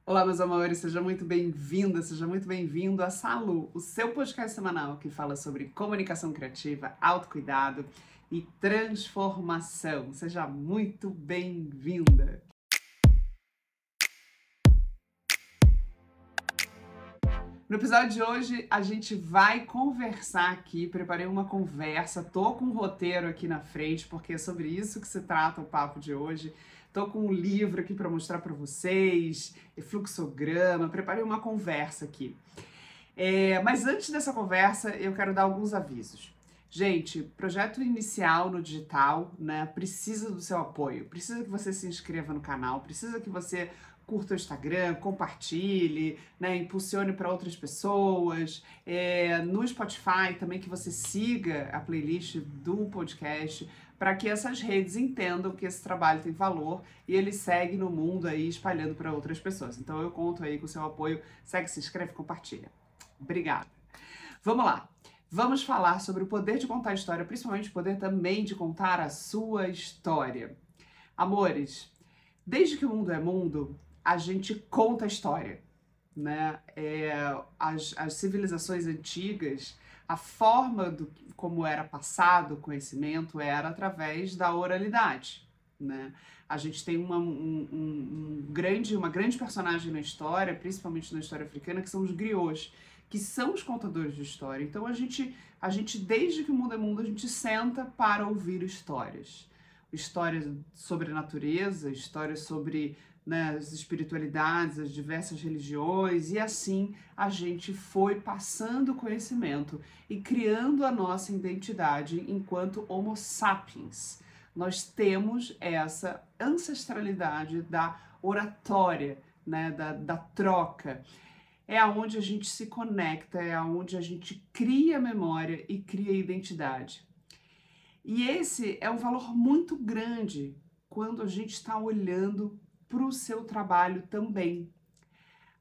Olá, meus amores, seja muito bem-vinda, seja muito bem-vindo a Salu, o seu podcast semanal que fala sobre comunicação criativa, autocuidado e transformação. Seja muito bem-vinda. No episódio de hoje, a gente vai conversar aqui. Preparei uma conversa, tô com um roteiro aqui na frente, porque é sobre isso que se trata o papo de hoje. Tô com um livro aqui para mostrar para vocês, fluxograma, preparei uma conversa aqui. Mas antes dessa conversa, eu quero dar alguns avisos. Gente, projeto inicial no digital, né, precisa do seu apoio, precisa que você se inscreva no canal, precisa que você curta o Instagram, compartilhe, né, impulsione para outras pessoas. No Spotify também que você siga a playlist do podcast para que essas redes entendam que esse trabalho tem valor e ele segue no mundo aí espalhando para outras pessoas. Então eu conto aí com o seu apoio. Segue, se inscreve, compartilha. Obrigada. Vamos lá. Vamos falar sobre o poder de contar a história, principalmente o poder também de contar a sua história. Amores, desde que o mundo é mundo, a gente conta a história, né? As civilizações antigas, a forma como era passado o conhecimento era através da oralidade, né? A gente tem uma grande personagem na história, principalmente na história africana, que são os griots, que são os contadores de história. Então a gente desde que o mundo é mundo, a gente senta para ouvir histórias. Histórias sobre a natureza, histórias sobre, né, as espiritualidades, as diversas religiões, e assim a gente foi passando conhecimento e criando a nossa identidade enquanto Homo sapiens. Nós temos essa ancestralidade da oratória, né, da troca. É aonde a gente se conecta, é aonde a gente cria memória e cria identidade. E esse é um valor muito grande quando a gente está olhando para o seu trabalho também.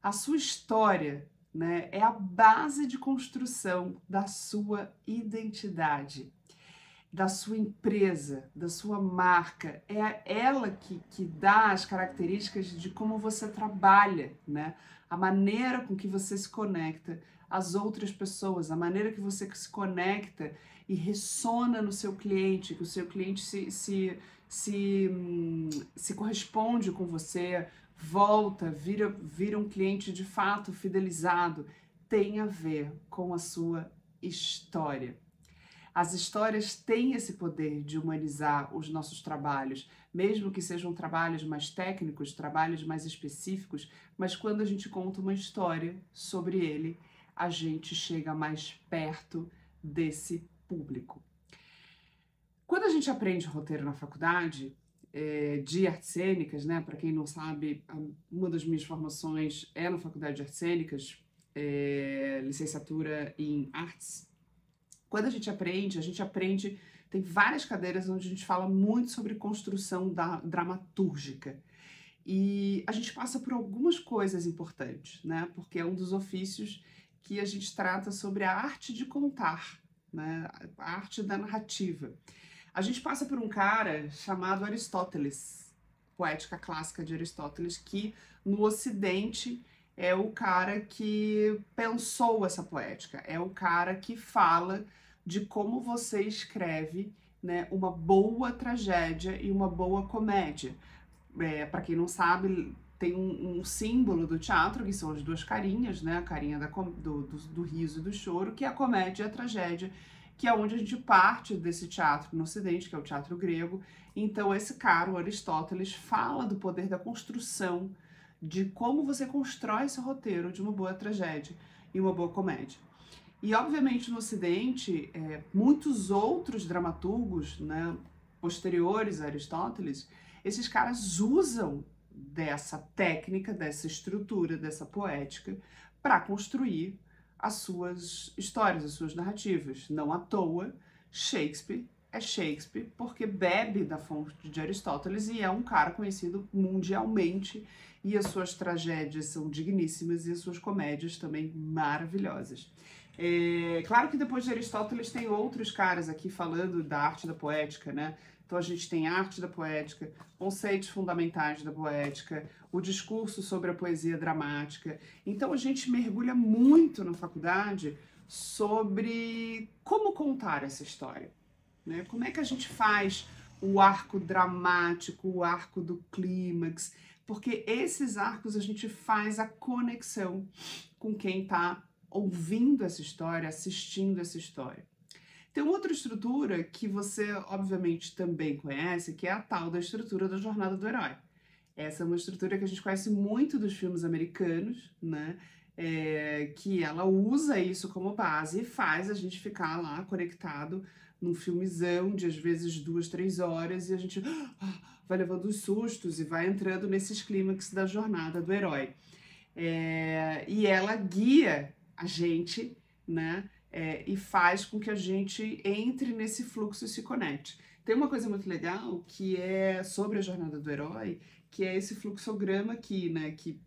A sua história, né, é a base de construção da sua identidade, da sua empresa, da sua marca. É ela que dá as características de como você trabalha, né? A maneira com que você se conecta às outras pessoas, a maneira que você se conecta e ressona no seu cliente, que o seu cliente se corresponde com você, volta, vira um cliente de fato fidelizado, tem a ver com a sua história. As histórias têm esse poder de humanizar os nossos trabalhos, mesmo que sejam trabalhos mais técnicos, trabalhos mais específicos, mas quando a gente conta uma história sobre ele, a gente chega mais perto desse público. Quando a gente aprende roteiro na faculdade, de artes cênicas, né? Para quem não sabe, uma das minhas formações é na Faculdade de Artes Cênicas, licenciatura em artes. Quando a gente aprende, tem várias cadeiras onde a gente fala muito sobre construção dramatúrgica. E a gente passa por algumas coisas importantes, né? Porque é um dos ofícios que a gente trata sobre a arte de contar, né? A arte da narrativa. A gente passa por um cara chamado Aristóteles, poética clássica de Aristóteles, que no Ocidente é o cara que pensou essa poética, é o cara que fala de como você escreve, né, uma boa tragédia e uma boa comédia. Para quem não sabe, tem um símbolo do teatro, que são as duas carinhas, né, a carinha do riso e do choro, que é a comédia e a tragédia, que é onde a gente parte desse teatro no Ocidente, que é o teatro grego. Então esse cara, o Aristóteles, fala do poder da construção, de como você constrói esse roteiro de uma boa tragédia e uma boa comédia. E, obviamente, no Ocidente, muitos outros dramaturgos, né, posteriores a Aristóteles, esses caras usam dessa técnica, dessa estrutura, dessa poética, para construir as suas histórias, as suas narrativas. Não à toa, Shakespeare é Shakespeare porque bebe da fonte de Aristóteles e é um cara conhecido mundialmente, e as suas tragédias são digníssimas e as suas comédias também maravilhosas. Claro que depois de Aristóteles tem outros caras aqui falando da arte da poética, né? Então a gente tem arte da poética, conceitos fundamentais da poética, o discurso sobre a poesia dramática. Então a gente mergulha muito na faculdade sobre como contar essa história, né? Como é que a gente faz o arco dramático, o arco do clímax, porque esses arcos a gente faz a conexão com quem está ouvindo essa história, assistindo essa história. Tem outra estrutura que você, obviamente, também conhece, que é a tal da estrutura da jornada do herói. Essa é uma estrutura que a gente conhece muito dos filmes americanos, né? Que ela usa isso como base e faz a gente ficar lá conectado num filmezão de, às vezes, 2, 3 horas e a gente vai levando os sustos e vai entrando nesses clímax da jornada do herói. E ela guia a gente, né? E faz com que a gente entre nesse fluxo e se conecte. Tem uma coisa muito legal que é sobre a jornada do herói, que é esse fluxograma aqui, né? Que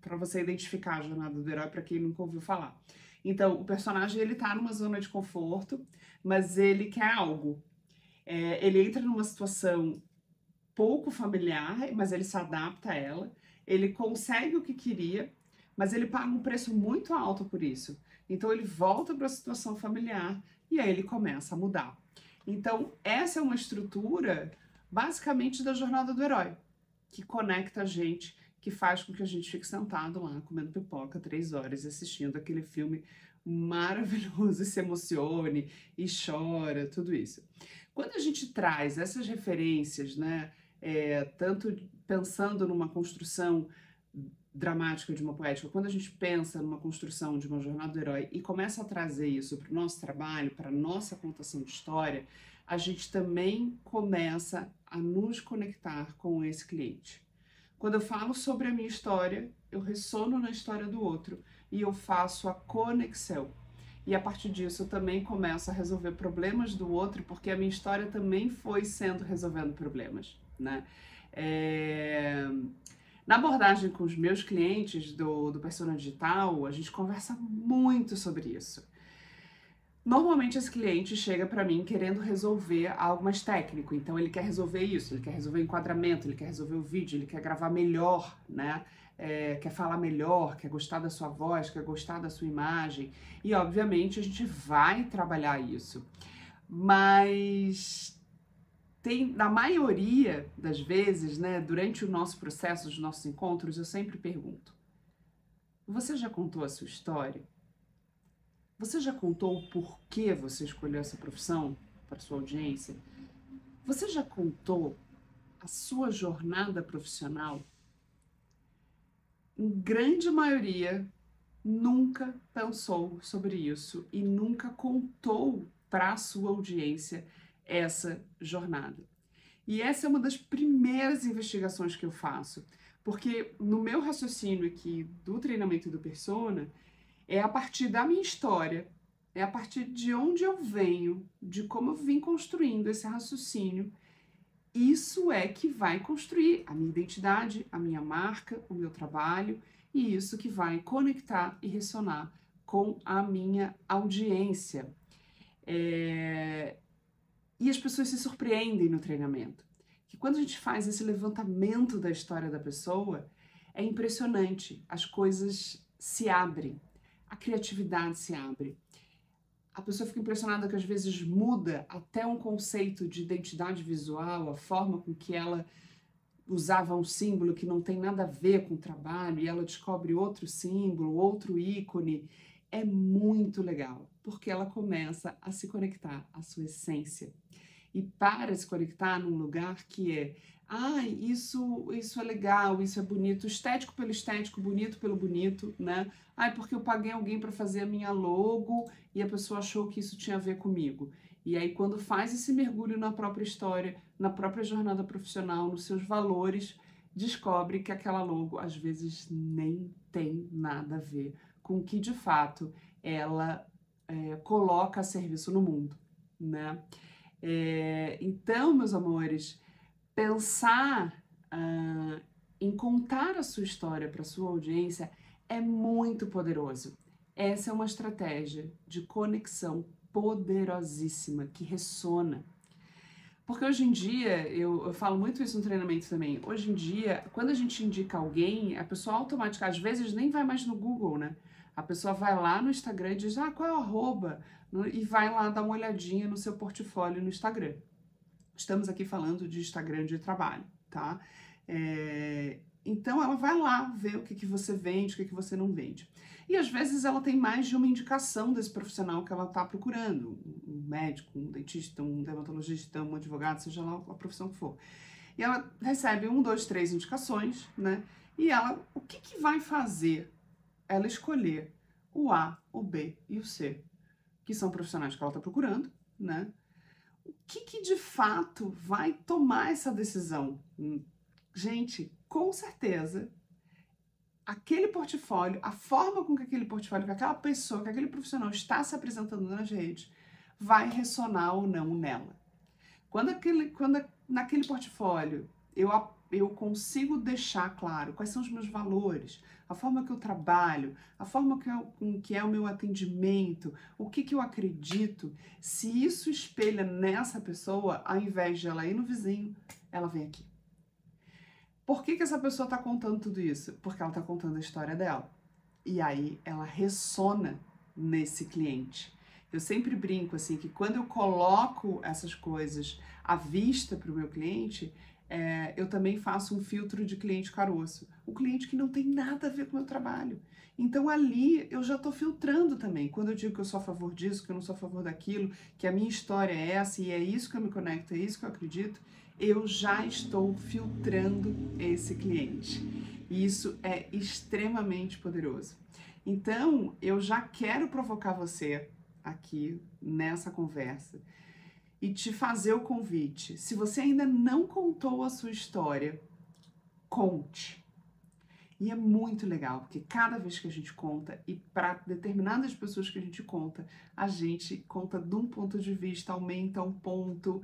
para você identificar a jornada do herói, para quem nunca ouviu falar. Então, o personagem ele tá numa zona de conforto, mas ele quer algo. Ele entra numa situação pouco familiar, mas ele se adapta a ela. Ele consegue o que queria, mas ele paga um preço muito alto por isso. Então ele volta para a situação familiar e aí ele começa a mudar. Então essa é uma estrutura basicamente da jornada do herói, que conecta a gente, que faz com que a gente fique sentado lá comendo pipoca 3 horas assistindo aquele filme maravilhoso e se emocione e chora, tudo isso. Quando a gente traz essas referências, né, tanto pensando numa construção dramática de uma poética, quando a gente pensa numa construção de uma jornada do herói e começa a trazer isso para o nosso trabalho, para a nossa contação de história, a gente também começa a nos conectar com esse cliente. Quando eu falo sobre a minha história, eu ressono na história do outro e eu faço a conexão. E a partir disso eu também começo a resolver problemas do outro, porque a minha história também foi sendo resolvendo problemas, né? Na abordagem com os meus clientes do Persona Digital, a gente conversa muito sobre isso. Normalmente esse cliente chega para mim querendo resolver algo mais técnico, então ele quer resolver isso, ele quer resolver o enquadramento, ele quer resolver o vídeo, ele quer gravar melhor, né? Quer falar melhor, quer gostar da sua voz, quer gostar da sua imagem, e obviamente a gente vai trabalhar isso, mas na maioria das vezes, né, durante o nosso processo, os nossos encontros, eu sempre pergunto: você já contou a sua história? Você já contou o porquê você escolheu essa profissão para sua audiência? Você já contou a sua jornada profissional? Em grande maioria, nunca pensou sobre isso e nunca contou para a sua audiência essa jornada. E essa é uma das primeiras investigações que eu faço, porque no meu raciocínio aqui do treinamento do Persona, é a partir da minha história, é a partir de onde eu venho, de como eu vim construindo esse raciocínio, isso é que vai construir a minha identidade, a minha marca, o meu trabalho, e isso que vai conectar e ressonar com a minha audiência. E as pessoas se surpreendem no treinamento, que quando a gente faz esse levantamento da história da pessoa, é impressionante, as coisas se abrem, a criatividade se abre. A pessoa fica impressionada que às vezes muda até um conceito de identidade visual, a forma com que ela usava um símbolo que não tem nada a ver com o trabalho e ela descobre outro símbolo, outro ícone. É muito legal, porque ela começa a se conectar à sua essência. E para se conectar num lugar que é, isso é legal, isso é bonito, estético pelo estético, bonito pelo bonito, né? Porque eu paguei alguém para fazer a minha logo e a pessoa achou que isso tinha a ver comigo. E aí quando faz esse mergulho na própria história, na própria jornada profissional, nos seus valores, descobre que aquela logo às vezes nem tem nada a ver com o que de fato ela coloca a serviço no mundo, né? Então, meus amores, pensar em contar a sua história para a sua audiência é muito poderoso. Essa é uma estratégia de conexão poderosíssima que ressona. Porque hoje em dia, eu falo muito isso no treinamento também, hoje em dia, quando a gente indica alguém, a pessoa automaticamente, às vezes nem vai mais no Google, né? A pessoa vai lá no Instagram e diz, qual é o arroba? E vai lá dar uma olhadinha no seu portfólio no Instagram. Estamos aqui falando de Instagram de trabalho, tá? Então ela vai lá ver o que você vende, o que você não vende. E às vezes ela tem mais de uma indicação desse profissional que ela está procurando, um médico, um dentista, um dermatologista, um advogado, seja lá a profissão que for. E ela recebe 1, 2, 3 indicações, né? E ela, o que vai fazer ela escolher o A, o B e o C, que são profissionais que ela está procurando, né? O que de fato vai tomar essa decisão? Gente, com certeza, aquele portfólio, a forma com que aquele portfólio, que aquela pessoa, que aquele profissional está se apresentando nas redes, vai ressonar ou não nela. Quando naquele portfólio eu consigo deixar claro quais são os meus valores, a forma que eu trabalho, a forma que é o meu atendimento, o que eu acredito, se isso espelha nessa pessoa, ao invés de ela ir no vizinho, ela vem aqui. Por que essa pessoa está contando tudo isso? Porque ela está contando a história dela. E aí ela ressona nesse cliente. Eu sempre brinco assim que quando eu coloco essas coisas à vista para o meu cliente, eu também faço um filtro de cliente caroço. O cliente que não tem nada a ver com o meu trabalho. Então ali eu já estou filtrando também. Quando eu digo que eu sou a favor disso, que eu não sou a favor daquilo, que a minha história é essa e é isso que eu me conecto, é isso que eu acredito, eu já estou filtrando esse cliente. E isso é extremamente poderoso. Então, eu já quero provocar você aqui nessa conversa e te fazer o convite. Se você ainda não contou a sua história, conte. E é muito legal, porque cada vez que a gente conta, e para determinadas pessoas que a gente conta de um ponto de vista, aumenta um ponto,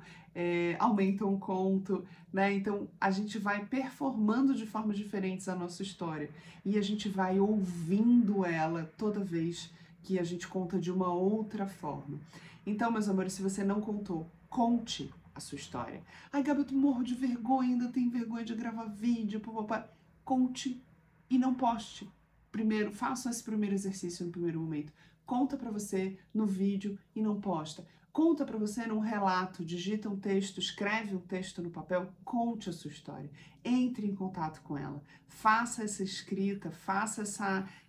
aumenta um conto, né? Então a gente vai performando de formas diferentes a nossa história e a gente vai ouvindo ela toda vez que a gente conta de uma outra forma. Então, meus amores, se você não contou, conte a sua história. Ai, Gabi, eu morro de vergonha, ainda tenho vergonha de gravar vídeo, papapá. Conte e não poste. Primeiro, faça esse primeiro exercício no primeiro momento. Conta pra você no vídeo e não posta. Conta pra você num relato, digita um texto, escreve um texto no papel, conte a sua história. Entre em contato com ela. Faça essa escrita, faça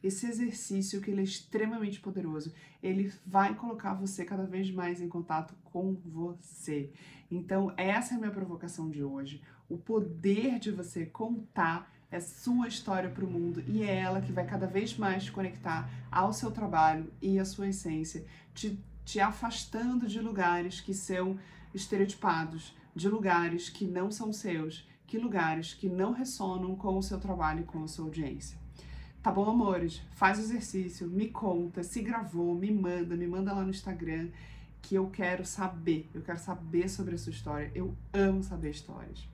esse exercício que ele é extremamente poderoso. Ele vai colocar você cada vez mais em contato com você. Então, essa é a minha provocação de hoje. O poder de você contar é sua história para o mundo e é ela que vai cada vez mais te conectar ao seu trabalho e à sua essência, te afastando de lugares que são estereotipados, de lugares que não são seus, que lugares que não ressonam com o seu trabalho e com a sua audiência. Tá bom, amores? Faz o exercício, me conta, se gravou, me manda lá no Instagram, que eu quero saber sobre a sua história, eu amo saber histórias.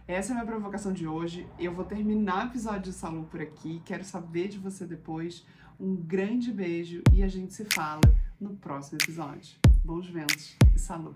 Essa é a minha provocação de hoje. Eu vou terminar o episódio de Salu por aqui. Quero saber de você depois. Um grande beijo e a gente se fala no próximo episódio. Bons ventos e Salu!